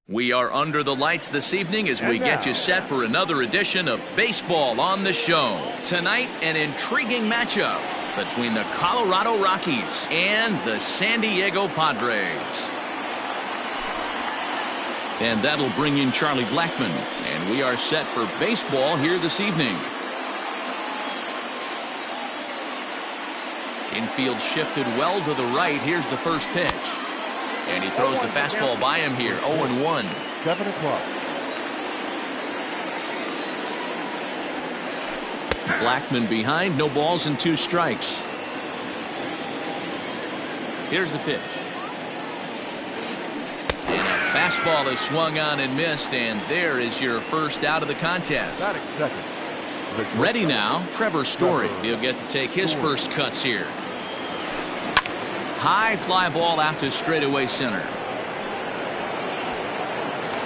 We are under the lights this evening as we get you set for another edition of Baseball on the Show. Tonight, an intriguing matchup between the Colorado Rockies and the San Diego Padres. And that'll bring in Charlie Blackmon, and we are set for baseball here this evening. Infield shifted well to the right. Here's the first pitch. And he throws the fastball by him here. 0-1. 7 o'clock. Blackmon behind. No balls and 2 strikes. Here's the pitch. And a fastball is swung on and missed. And there is your first out of the contest. Ready now, Trevor Story. He'll get to take his first cuts here. High fly ball out to straightaway center.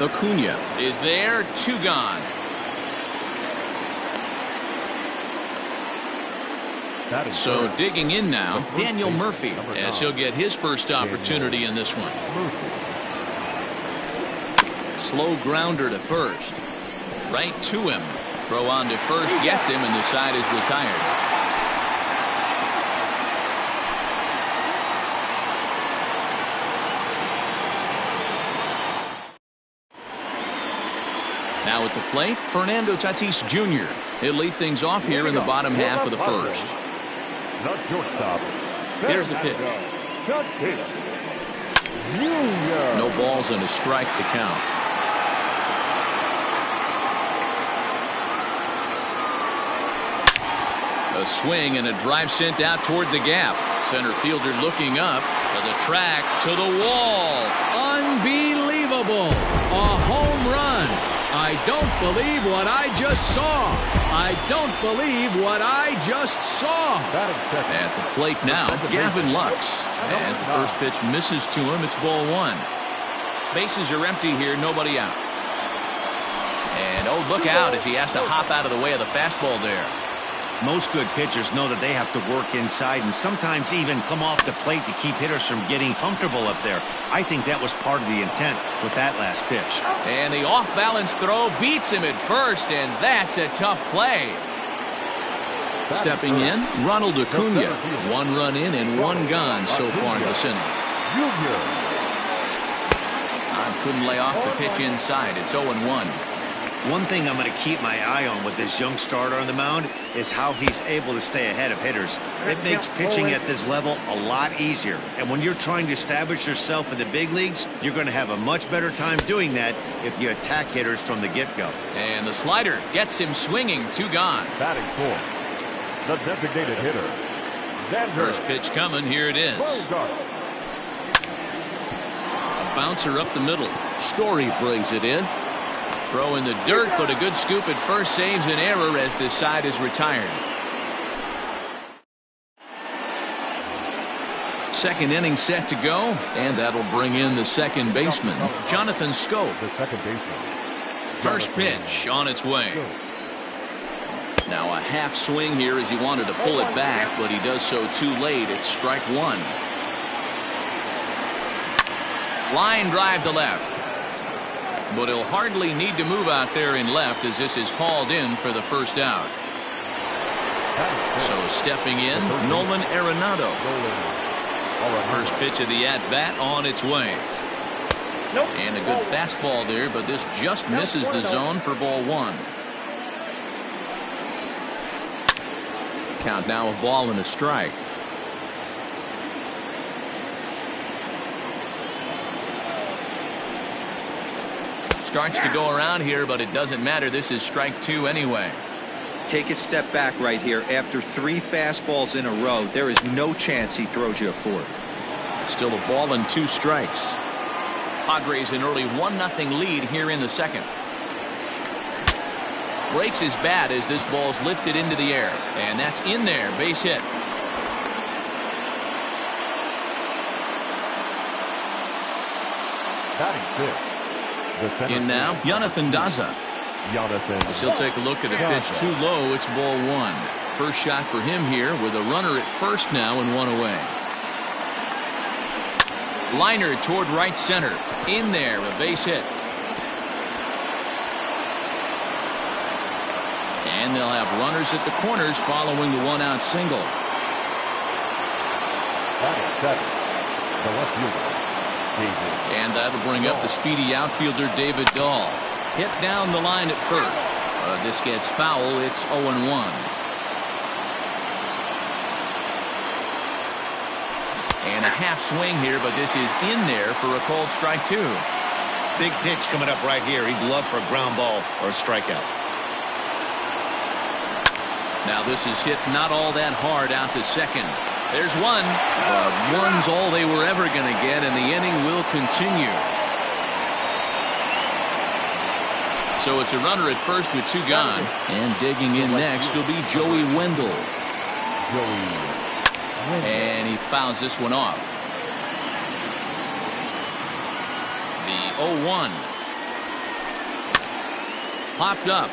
Acuna is there, 2 gone. So digging in now, Daniel Murphy, as he'll get his first opportunity in this one. Slow grounder to first. Right to him. Throw on to first, gets him, and the side is retired. Now at the plate, Fernando Tatis Jr. He'll lead things off here in the bottom half of the first. Here's the pitch. No balls and a strike to count. A swing and a drive sent out toward the gap. Center fielder looking up to the track, to the wall. Unbelievable. A home run. I don't believe what I just saw. I don't believe what I just saw. At the plate now, Gavin Lux. As the first pitch misses to him, it's ball 1. Bases are empty here, nobody out. And oh, look out as he has to hop out of the way of the fastball there. Most good pitchers know that they have to work inside and sometimes even come off the plate to keep hitters from getting comfortable up there. I think that was part of the intent with that last pitch. And the off-balance throw beats him at first, and that's a tough play. Stepping in, Ronald Acuna. 1 run in and 1 gone so far in this inning. Couldn't lay off the pitch inside. It's 0-1. One thing I'm going to keep my eye on with this young starter on the mound is how he's able to stay ahead of hitters. It makes pitching at this level a lot easier. And when you're trying to establish yourself in the big leagues, you're going to have a much better time doing that if you attack hitters from the get-go. And the slider gets him swinging. 2 gone. Batting 4th, the designated hitter. First pitch coming. Here it is. A bouncer up the middle. Story brings it in. Throw in the dirt, but a good scoop at first saves an error as this side is retired. Second inning set to go, and that'll bring in the second baseman, Jonathan Schoop. First pitch on its way. Now a half swing here as he wanted to pull it back, but he does so too late. It's strike 1. Line drive to left. But he'll hardly need to move out there in left as this is hauled in for the first out. So stepping in, Nolan Arenado. First pitch of the at-bat on its way. And a good fastball there, but this just misses the zone for ball 1. Count now, a ball and a strike. Starts to go around here, but it doesn't matter. This is strike 2 anyway. Take a step back right here. After 3 fastballs in a row, there is no chance he throws you a 4th. Still a ball and 2 strikes. Padres an early 1-0 lead here in the second. Breaks his bat as this ball's lifted into the air, and that's in there. Base hit. Batting 5th. In now, Jonathan Daza. As he'll take a look at a pitch too low, it's ball 1. First shot for him here with a runner at first now and 1 away. Liner toward right center. In there, a base hit. And they'll have runners at the corners following the one-out single. Batting seven, the left fielder, David. And that'll bring up the speedy outfielder David Dahl. Hit down the line at first. This gets foul. It's 0-1. And a half swing here, but this is in there for a called strike two. Big pitch coming up right here. He'd love for a ground ball or a strikeout. Now this is hit not all that hard out to second. There's one. One's all they were ever going to get, and the inning will continue. So it's a runner at first with two gone. And digging in next will be Joey Wendell. And he fouls this one off. The 0-1. Popped up.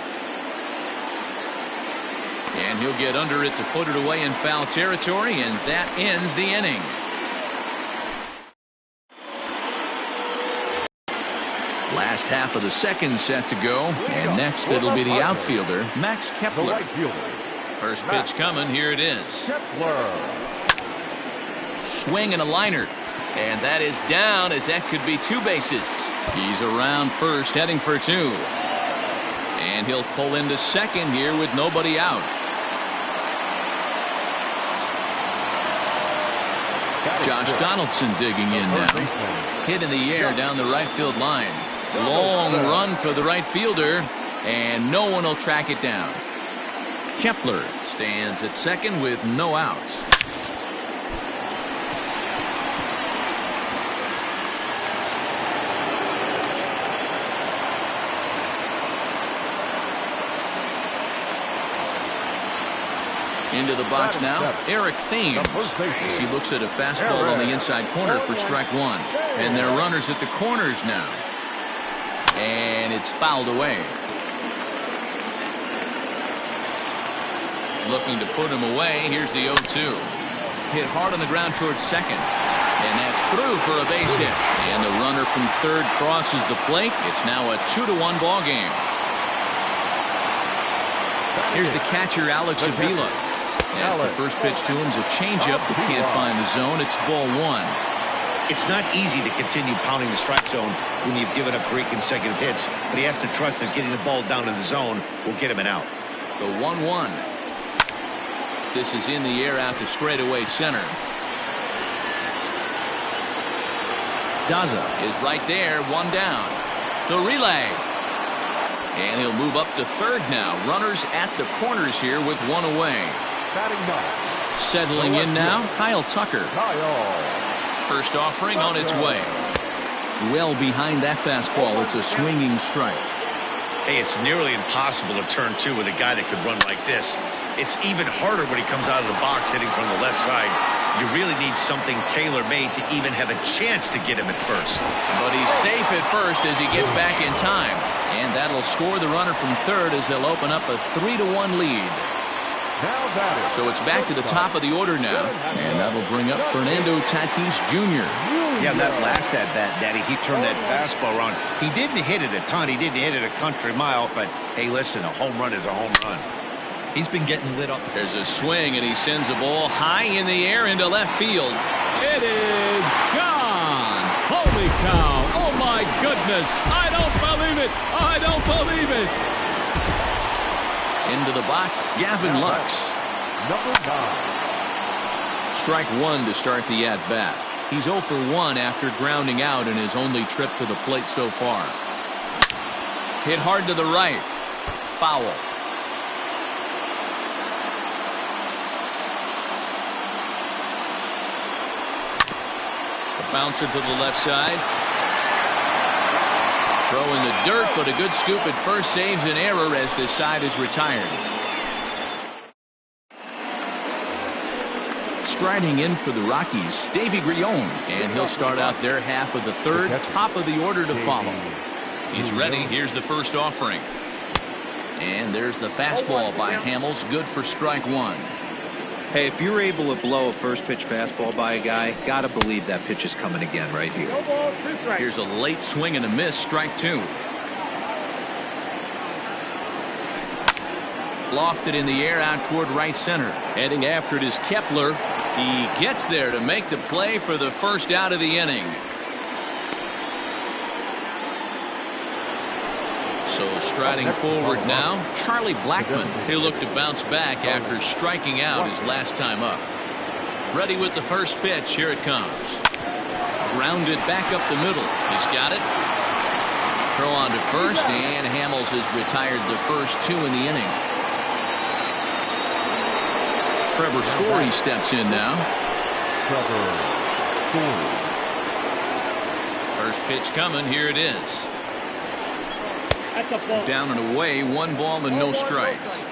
And he'll get under it to put it away in foul territory, and that ends the inning. Last half of the second set to go, and next it'll be the outfielder, Max Kepler. First pitch coming, here it is. Swing and a liner, and that is down, as that could be two bases. He's around first, heading for two. And he'll pull into second here with nobody out. Josh Donaldson digging in now. Hit in the air down the right field line. Long run for the right fielder, and no one will track it down. Kepler stands at second with no outs. Into the box now, Eric Thames, as he looks at a fastball on the inside corner for strike one. And there are runners at the corners now. And it's fouled away. Looking to put him away. Here's the 0-2. Hit hard on the ground towards second. And that's through for a base hit. And the runner from third crosses the plate. It's now a 2-1 ball game. Here's the catcher, Alex Avila. As the first pitch to him is a changeup that can't find the zone. It's ball one. It's not easy to continue pounding the strike zone when you've given up 3 consecutive hits, but he has to trust that getting the ball down in the zone will get him an out. The 1-1. This is in the air out to straightaway center. Daza is right there, one down. The relay. And he'll move up to third now. Runners at the corners here with one away. Settling in now, Kyle Tucker. First offering on its way. Well behind that fastball. It's a swinging strike. Hey, it's nearly impossible to turn two with a guy that could run like this. It's even harder when he comes out of the box hitting from the left side. You really need something tailor-made to even have a chance to get him at first. But he's safe at first as he gets back in time. And that'll score the runner from third as they'll open up a 3-1 lead. So it's back to the top of the order now, and that'll bring up Fernando Tatis Jr. Yeah, that last at-bat, Daddy, he turned that fastball around. He didn't hit it a ton. He didn't hit it a country mile, but, hey, listen, a home run is a home run. He's been getting lit up. There's a swing, and he sends a ball high in the air into left field. It is gone! Holy cow! Oh, my goodness! I don't believe it! I don't believe it! Into the box, Gavin Lux. Number 9. Strike one to start the at-bat. He's 0 for 1 after grounding out in his only trip to the plate so far. Hit hard to the right. Foul. The bouncer to the left side. Throw in the dirt, but a good scoop at first saves an error as this side is retired. Striding in for the Rockies, Davey Grion, and he'll start out their half of the third, top of the order to follow. He's ready. Here's the first offering. And there's the fastball by Hamels, good for strike one. Hey, if you're able to blow a first pitch fastball by a guy, gotta believe that pitch is coming again right here. Here's a late swing and a miss, strike two. Lofted in the air out toward right center. Heading after it is Kepler. He gets there to make the play for the first out of the inning. So striding forward now, Charlie Blackmon. He'll look to bounce back after striking out his last time up. Ready with the first pitch. Here it comes. Grounded back up the middle. He's got it. Throw on to first, and Hamels has retired the first two in the inning. Trevor Story steps in now. Trevor Story. First pitch coming. Here it is. Down and away, 1 ball and no strikes.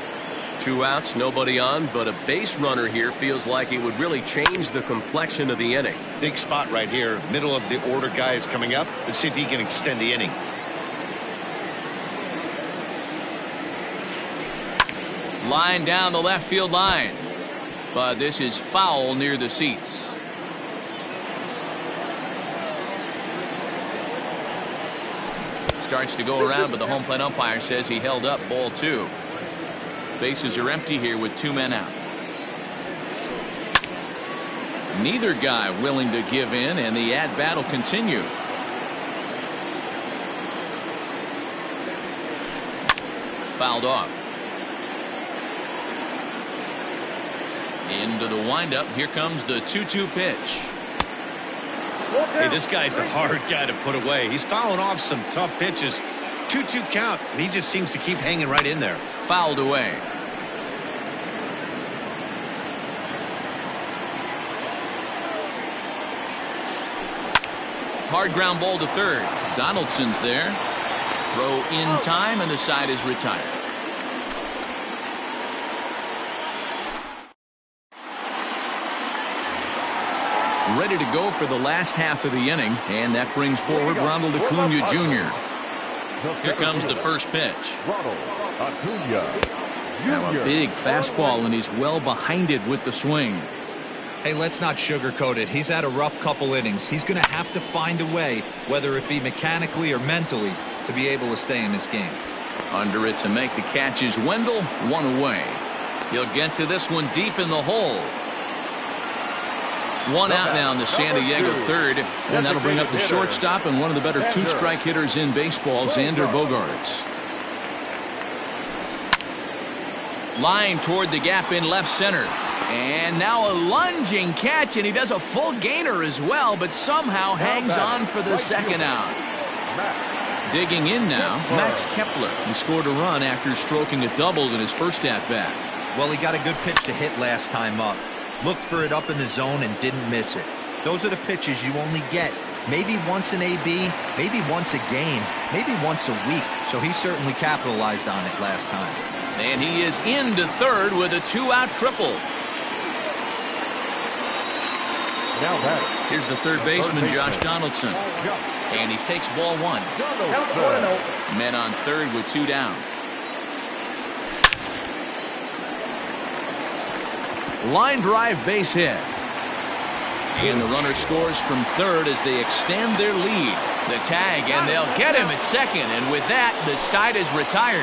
2 outs, nobody on, but a base runner here feels like it would really change the complexion of the inning. Big spot right here. Middle of the order guy is coming up. Let's see if he can extend the inning. Line down the left field line. But this is foul near the seats. Starts to go around, but the home plate umpire says he held up. Ball 2. Bases are empty here with 2 men out. Neither guy willing to give in, and the at-bat will continue. Fouled off. Into the windup. Here comes the 2-2 pitch. Hey, this guy's a hard guy to put away. He's fouling off some tough pitches. 2-2 count, and he just seems to keep hanging right in there. Fouled away. Hard ground ball to third. Donaldson's there. Throw in time, and the side is retired. Ready to go for the last half of the inning, and that brings forward Ronald Acuna Jr. Here comes the first pitch. Ronald Acuna Now a big fastball, and he's well behind it with the swing. Hey, let's not sugarcoat it. He's had a rough couple innings. He's going to have to find a way, whether it be mechanically or mentally, to be able to stay in this game. Under it to make the catch is Wendell. 1 away. He'll get to this one deep in the hole. 1 out now in the San Diego third, and that'll bring up the shortstop and one of the better 2-strike hitters in baseball, Xander Bogaerts. Line toward the gap in left center. And now a lunging catch, and he does a full gainer as well, but somehow hangs on for the second out. Digging in now, Max Kepler. He scored a run after stroking a double in his first at-bat. Well, he got a good pitch to hit last time up. Looked for it up in the zone and didn't miss it. Those are the pitches you only get maybe once in AB, maybe once a game, maybe once a week. So he certainly capitalized on it last time. And he is into third with a 2-out triple. now batting. Here's the third baseman, Josh Donaldson. And he takes ball 1. Men on third with 2 down. Line drive base hit. And the runner scores from third as they extend their lead. The tag, and they'll get him at second. And with that, the side is retired.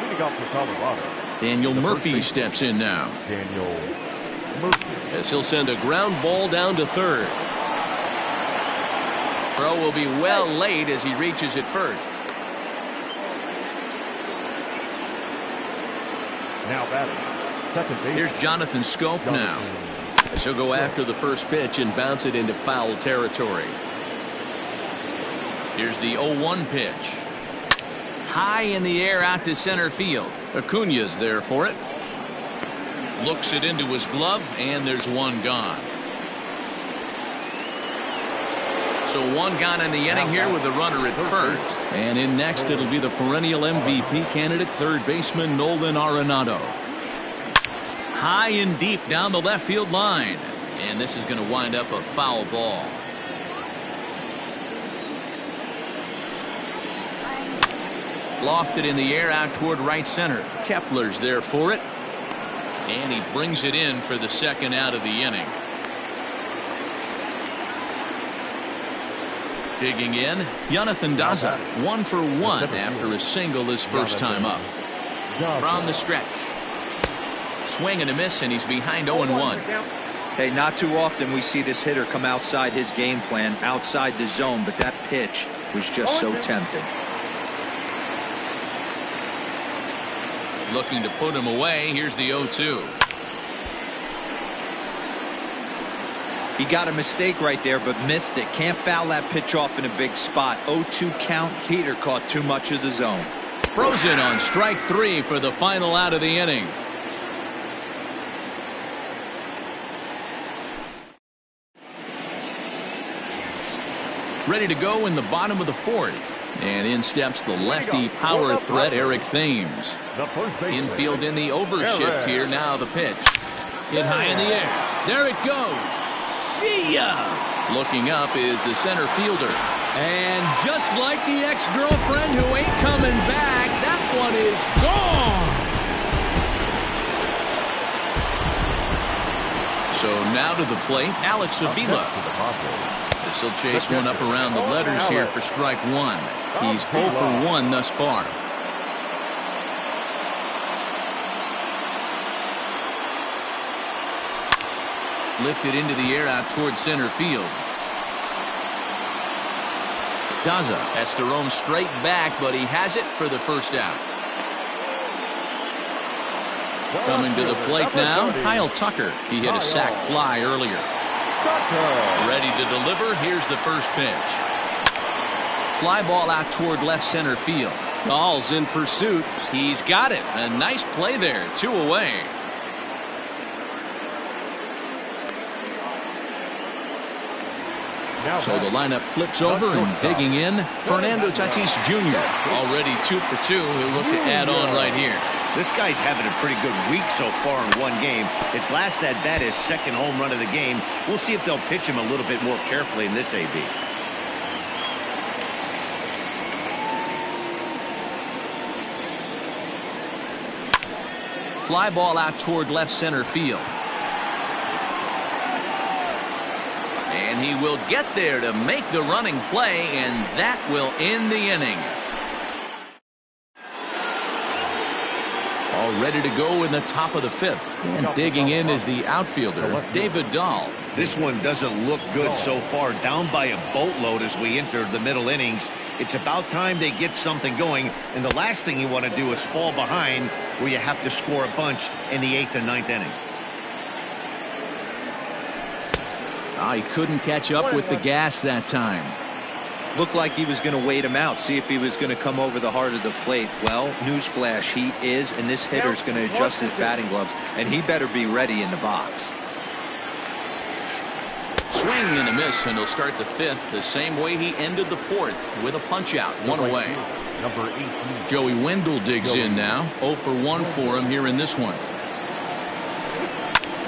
Leading off for Colorado, Daniel Murphy steps in now. Daniel Murphy. As he'll send a ground ball down to third. Throw will be well late as he reaches it first. Now batting. Second base. Here's Jonathan Scope now. As he'll go after the first pitch and bounce it into foul territory. Here's the 0-1 pitch. High in the air out to center field. Acuna's there for it. Looks it into his glove, and there's 1 gone. So 1 gone in the inning here with the runner at first. And in next, it'll be the perennial MVP candidate, third baseman Nolan Arenado. High and deep down the left field line. And this is going to wind up a foul ball. Lofted in the air out toward right center. Kepler's there for it. And he brings it in for the second out of the inning. Digging in, Jonathan Daza, 1 for 1 after a single his first time up. From the stretch. Swing and a miss, and he's behind 0-1. Hey, not too often we see this hitter come outside his game plan, outside the zone, but that pitch was just so tempting. Looking to put him away. Here's the 0-2. He got a mistake right there, but missed it. Can't foul that pitch off in a big spot. 0-2 count. Heater caught too much of the zone. Frozen on strike 3 for the final out of the inning. Ready to go in the bottom of the 4th. And in steps the lefty power threat, Eric Thames. Infield in the overshift here. Now the pitch. Hit high in the air. There it goes. See ya! Looking up is the center fielder. And just like the ex-girlfriend who ain't coming back, that one is gone! So now to the plate, Alex Avila. This will chase one up around the letters here for strike 1. He's 0 for 1 thus far. Lifted into the air out towards center field. Daza has to roam straight back, but he has it for the first out. Coming to the plate now, Kyle Tucker. He hit a sac fly earlier. Ready to deliver. Here's the first pitch. Fly ball out toward left center field. Dahl's in pursuit. He's got it. A nice play there. 2 away. So the lineup flips over, and digging in, Fernando Tatis Jr. Already 2 for 2. He'll look to add on right here. This guy's having a pretty good week so far in one game. His last at bat is second home run of the game. We'll see if they'll pitch him a little bit more carefully in this AB. Fly ball out toward left center field. And he will get there to make the running play, and that will end the inning. All ready to go in the top of the 5th. And digging in is the outfielder, David Dahl. This one doesn't look good so far. Down by a boatload as we enter the middle innings. It's about time they get something going. And the last thing you want to do is fall behind where you have to score a bunch in the 8th and 9th inning. He couldn't catch up with the gas that time. Looked like he was going to wait him out, see if he was going to come over the heart of the plate. Well, newsflash, he is, and this hitter's going to adjust his batting gloves, and he better be ready in the box. Swing and a miss, and he'll start the 5th the same way he ended the 4th with a punch out, 1 away. Number 18. Joey Wendell digs in now. 0 for 1 for him here in this one.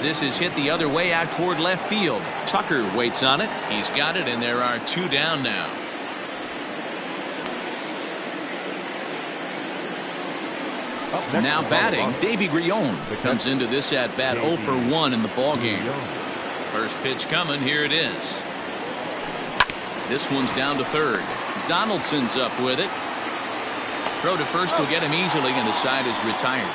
This is hit the other way out toward left field. Tucker waits on it. He's got it, and there are 2 down now. Now batting, Davy Grion comes into this at bat 0 for 1 in the ball game. First pitch coming. Here it is. This one's down to third. Donaldson's up with it. Throw to first will get him easily, and the side is retired.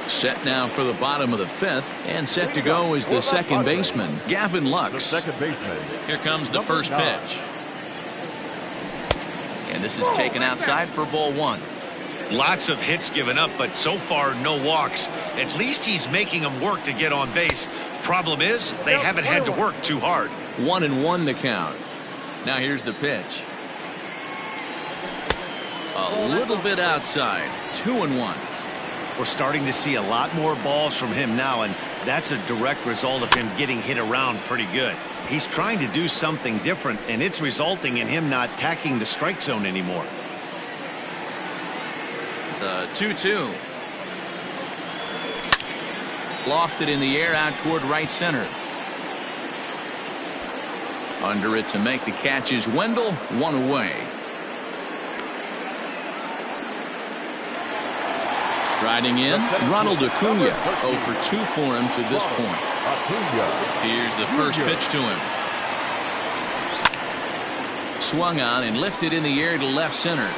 Set now for the bottom of the 5th, and set to go is the second baseman, Gavin Lux. Here comes the first pitch. And this is taken outside for ball 1. Lots of hits given up, but so far no walks. At least he's making them work to get on base. Problem is, they haven't had to work too hard. 1-1 the count. Now here's the pitch. A little bit outside. 2-1. We're starting to see a lot more balls from him now, and that's a direct result of him getting hit around pretty good. He's trying to do something different, and it's resulting in him not tacking the strike zone anymore. The 2-2. Lofted in the air out toward right center. Under it to make the catch is Wendell. 1 away. Striding in, Ronald Acuna. 0 for 2 for him to this point. Here's the first pitch to him. Swung on and lifted in the air to left center.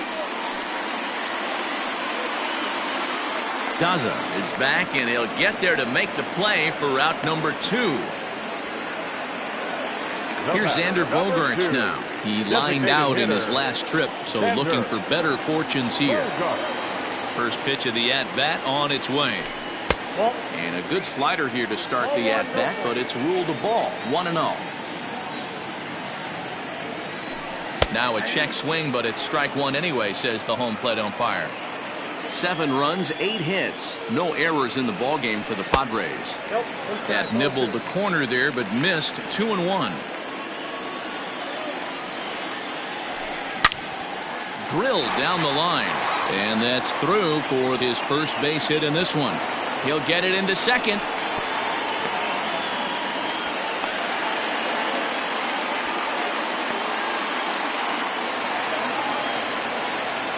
Daza is back, and he'll get there to make the play for route number 2. Here's Xander Bogaerts now. He lined out in his last trip, so looking for better fortunes here. First pitch of the at-bat on its way. And a good slider here to start the at-bat, but it's ruled a ball. 1-0. Now a check swing, but it's strike one anyway, says the home plate umpire. 7 runs, 8 hits. No errors in the ballgame for the Padres. That nibbled the corner there, but missed. 2-1. Drilled down the line. And that's through for his first base hit in this one. He'll get it into second.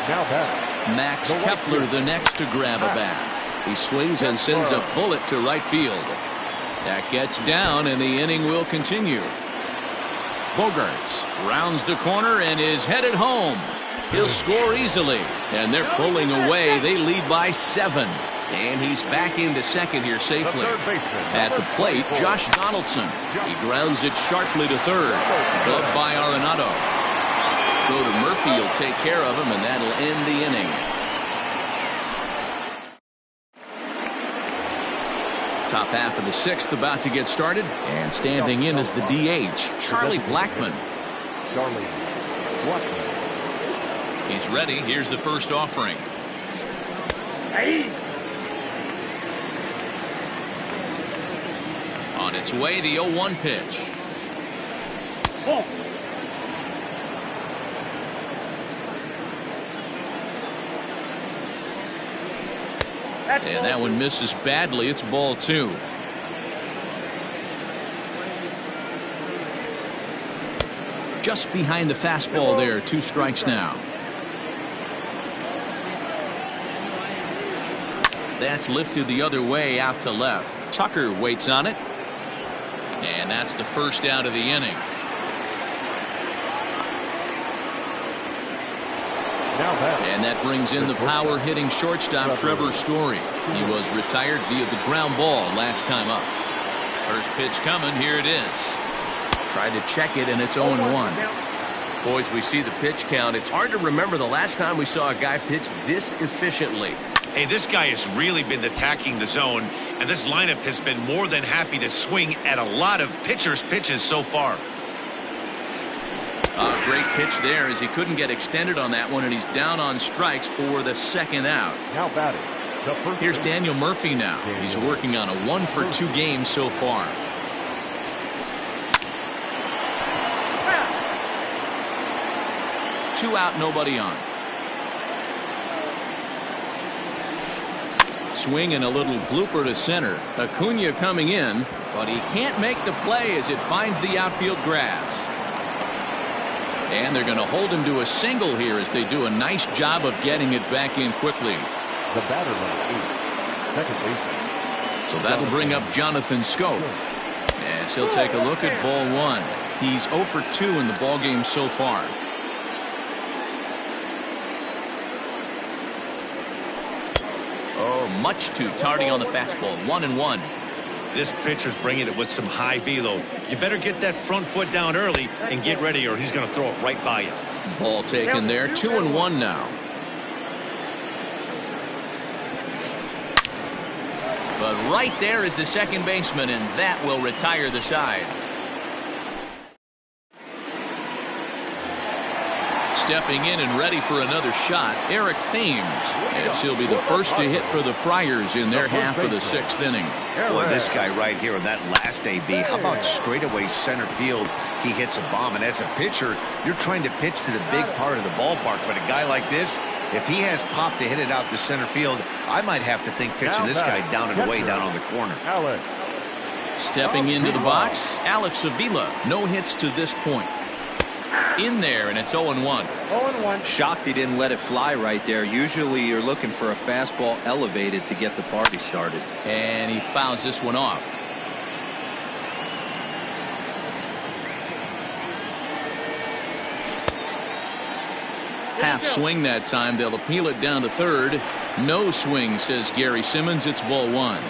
Now back. Max Kepler the next to grab a bat. He swings and sends a bullet to right field. That gets down, and the inning will continue. Bogaerts rounds the corner and is headed home. He'll score easily, and they're pulling away. They lead by 7. And he's back into second here safely. At the plate, Josh Donaldson. He grounds it sharply to third. Gloved by Arenado. Go to Murphy, will take care of him, and that'll end the inning. Top half of the 6th about to get started, and standing in is the DH, Charlie Blackmon. He's ready. Here's the first offering. On its way, the 0-1 pitch. And that one misses badly. It's ball 2. Just behind the fastball there. 2 strikes now. That's lifted the other way out to left. Tucker waits on it. And that's the first out of the inning. And that brings in the power-hitting shortstop Trevor Story. He was retired via the ground ball last time up. First pitch coming. Here it is. Tried to check it, and it's 0-1. Boys, we see the pitch count. It's hard to remember the last time we saw a guy pitch this efficiently. Hey, this guy has really been attacking the zone, and this lineup has been more than happy to swing at a lot of pitchers' pitches so far. A great pitch there as he couldn't get extended on that one, and he's down on strikes for the second out. Now batting. Here's Daniel Murphy now. He's working on a 1 for 2 game so far. Two out, nobody on. Swing and a little blooper to center. Acuna coming in, but he can't make the play as it finds the outfield grass. And they're going to hold him to a single here as they do a nice job of getting it back in quickly. The batter number 8, second baseman. So that'll bring up Jonathan Scope. As he'll take a look at ball 1. He's 0 for 2 in the ballgame so far. Oh, much too tardy on the fastball. 1-1. This pitcher's bringing it with some high velo. You better get that front foot down early and get ready, or he's going to throw it right by you. Ball taken there. 2-1 now. But right there is the second baseman, and that will retire the side. Stepping in and ready for another shot, Eric Thames, as he'll be the first to hit for the Friars in their half of the 6th inning. Boy, this guy right here in that last AB, how about straightaway center field? He hits a bomb, and as a pitcher, you're trying to pitch to the big part of the ballpark, but a guy like this, if he has pop to hit it out to center field, I might have to think pitching this guy down and away down on the corner. Stepping into the box, Alex Avila. No hits to this point. In there, and it's 0-1. 0-1. Shocked he didn't let it fly right there. Usually you're looking for a fastball elevated to get the party started. And he fouls this one off. Half swing that time. They'll appeal it down to third. No swing, says Gary Simmons. It's ball one.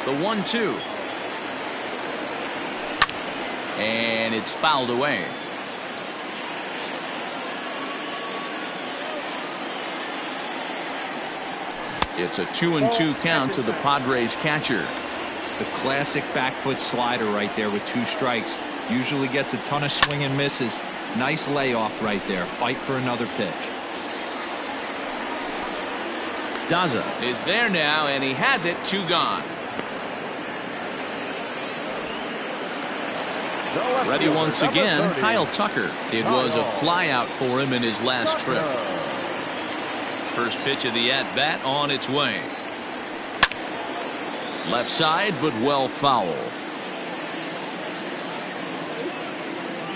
The 1-2. And it's fouled away. It's a 2-2 count to the Padres catcher. The classic back foot slider right there with 2 strikes. Usually gets a ton of swing and misses. Nice layoff right there. Fight for another pitch. Daza is there now, and he has it. 2 gone. Ready once again, Kyle Tucker. It was a flyout for him in his last trip. First pitch of the at-bat on its way. Left side, but well foul.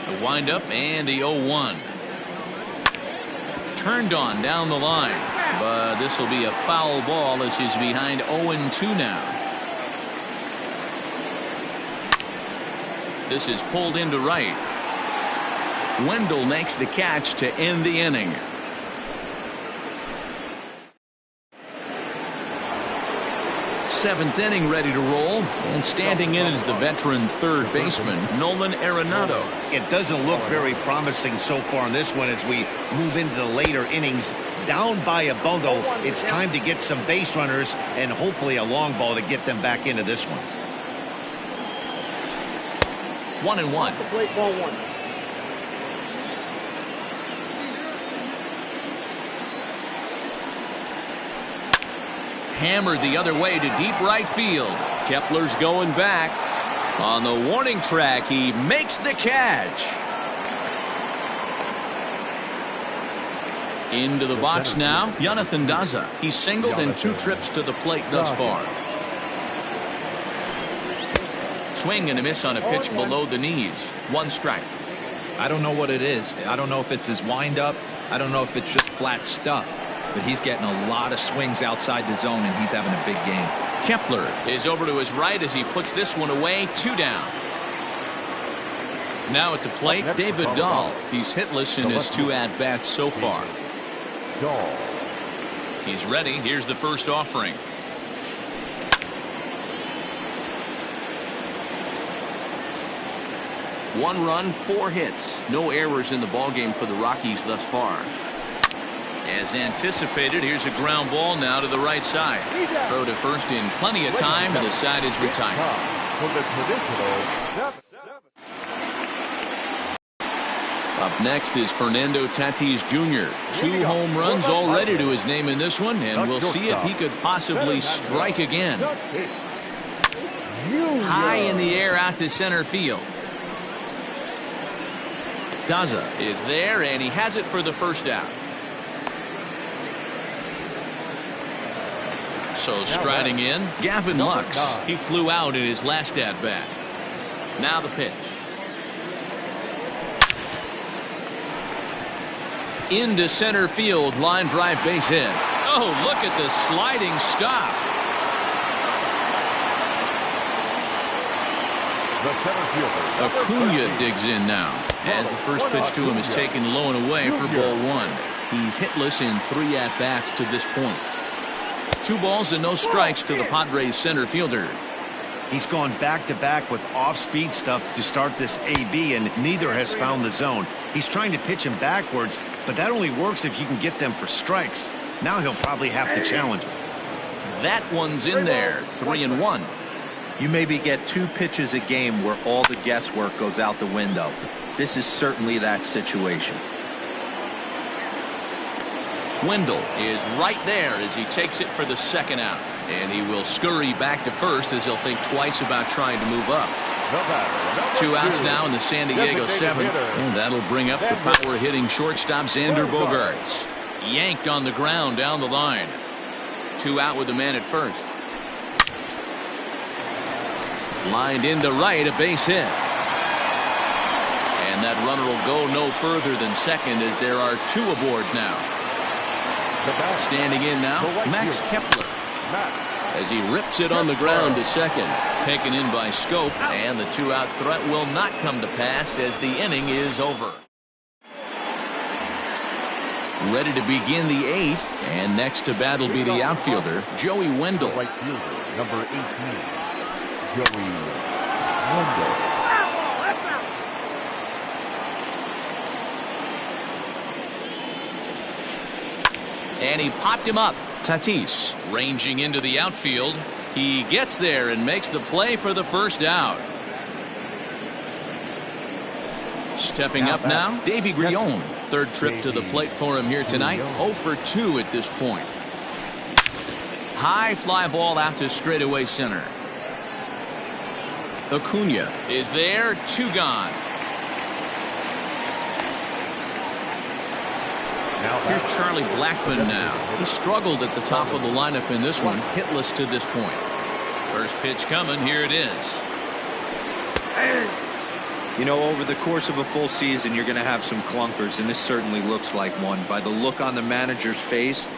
The windup and the 0-1. Turned on down the line, but this will be a foul ball as he's behind 0-2 now. This is pulled into right. Wendell makes the catch to end the inning. Seventh inning ready to roll, and standing in is the veteran third baseman Nolan Arenado. It doesn't look very promising so far in this one as we move into the later innings. Down by a bundle, it's time to get some base runners and hopefully a long ball to get them back into this one. 1-1. Plate 1-1. Hammered the other way to deep right field. Kepler's going back. On the warning track, he makes the catch. Into the box now, Jonathan Daza. He's singled in 2 trips to the plate thus far. Swing and a miss on a pitch below the knees. 1 strike. I don't know what it is. I don't know if it's his windup. I don't know if it's just flat stuff. But he's getting a lot of swings outside the zone, and he's having a big game. Kepler is over to his right as he puts this one away. 2 down. Now at the plate, David Dahl. He's hitless in his 2 at-bats so far. He's ready. Here's the first offering. One run, 4 hits. No errors in the ballgame for the Rockies thus far. As anticipated, here's a ground ball now to the right side. Throw to first in plenty of time, and the side is retired. Up next is Fernando Tatis Jr. 2 home runs already to his name in this one, and we'll see if he could possibly strike again. High in the air out to center field. Daza is there, and he has it for the first out. So striding in, Gavin Lux. He flew out in his last at-bat. Now the pitch. Into center field, line drive, base hit. Oh, look at the sliding stop. Acuna digs in now as the first pitch to him is taken low and away for ball 1. He's hitless in 3 at-bats to this point. 2 balls and no strikes to the Padres center fielder. He's gone back-to-back with off-speed stuff to start this AB, and neither has found the zone. He's trying to pitch him backwards, but that only works if you can get them for strikes. Now he'll probably have to challenge him. That one's in there. 3-1. You maybe get 2 pitches a game where all the guesswork goes out the window. This is certainly that situation. Wendell is right there as he takes it for the second out. And he will scurry back to first as he'll think twice about trying to move up. 2 outs now in the San Diego 7th. And that'll bring up the power-hitting shortstop Xander Bogaerts. Yanked on the ground down the line. 2 out with the man at first. Lined into right, a base hit. And And that runner will go no further than second as there are 2 aboard now. Standing in now, Max Kepler. As he rips it on the ground to second. Taken in by Scope, and the 2-out threat will not come to pass as the inning is over. Ready to begin the 8th, and next to bat will be the outfielder, Joey Wendell. Right fielder, number 18, Joey Wendell. And he popped him up. Tatis ranging into the outfield. He gets there and makes the play for the first out. Stepping up now, Davy Grion. Third trip to the plate for him here tonight. 0 for 2 at this point. High fly ball out to straightaway center. Acuna is there, 2 gone. Here's Charlie Blackmon now. He struggled at the top of the lineup in this one, hitless to this point. First pitch coming, here it is. You know, over the course of a full season, you're going to have some clunkers, and this certainly looks like one. By the look on the manager's face,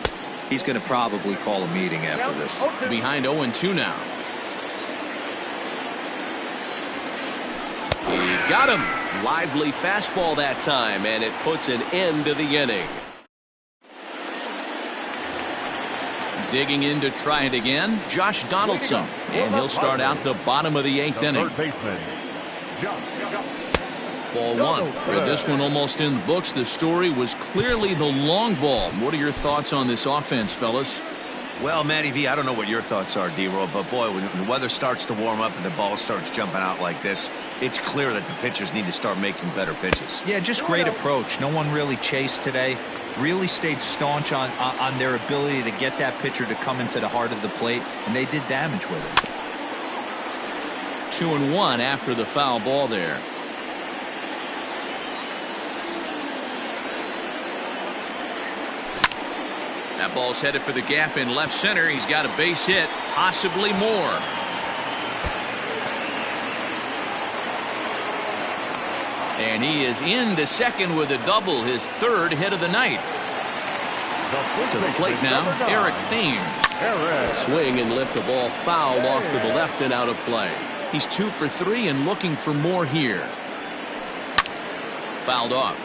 he's going to probably call a meeting after this. Behind 0-2 now. He got him. Lively fastball that time, and it puts an end to the inning. Digging in to try it again, Josh Donaldson. And he'll start out the bottom of the 8th inning. Ball 1. With this one almost in the books, the story was clearly the long ball. What are your thoughts on this offense, fellas? Well, Matty V, I don't know what your thoughts are, D-Roll, but boy, when the weather starts to warm up and the ball starts jumping out like this, it's clear that the pitchers need to start making better pitches. Yeah, just great approach. No one really chased today. Really stayed staunch on their ability to get that pitcher to come into the heart of the plate, and they did damage with it. 2-1 after the foul ball there. That ball's headed for the gap in left center. He's got a base hit, possibly more. And he is into second with a double, his 3rd hit of the night. To the plate now, Eric Thames. A swing and lift, the ball fouled off to the left and out of play. He's 2 for 3 and looking for more here. Fouled off.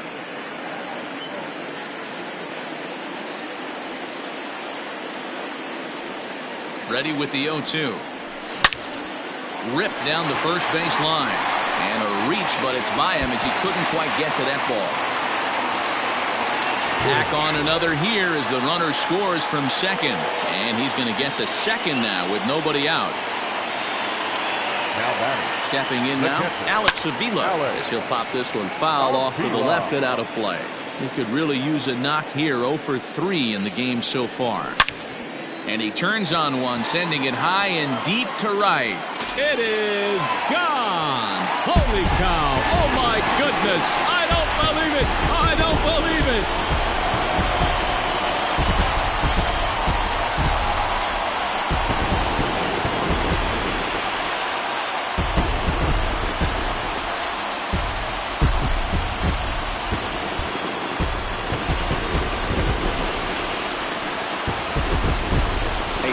Ready with the 0-2. Ripped down the first base line. And a reach, but it's by him as he couldn't quite get to that ball. Tack on another here as the runner scores from second. And he's going to get to second now with nobody out. Stepping in now, Alex Avila, as he'll pop this one foul off to the left and out of play. He could really use a knock here. 0 for 3 in the game so far. And he turns on one, sending it high and deep to right. It is gone. Holy cow. Oh, my goodness. I don't believe it. I don't believe it.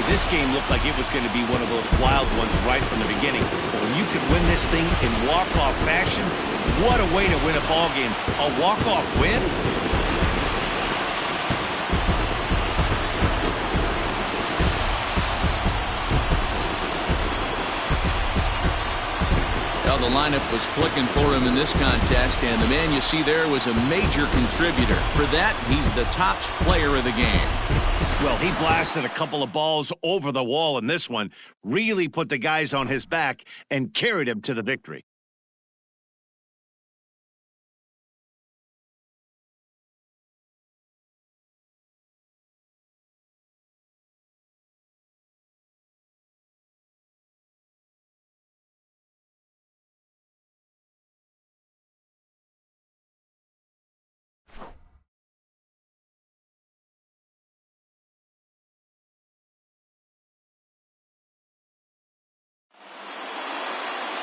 This game looked like it was going to be one of those wild ones right from the beginning. But when you could win this thing in walk-off fashion, what a way to win a ball game. A walk-off win? Well, the lineup was clicking for him in this contest, and the man you see there was a major contributor. For that, he's the top player of the game. Well, he blasted a couple of balls over the wall in this one, really put the guys on his back and carried him to the victory.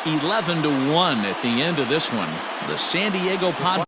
11-1 at the end of this one. The San Diego Padres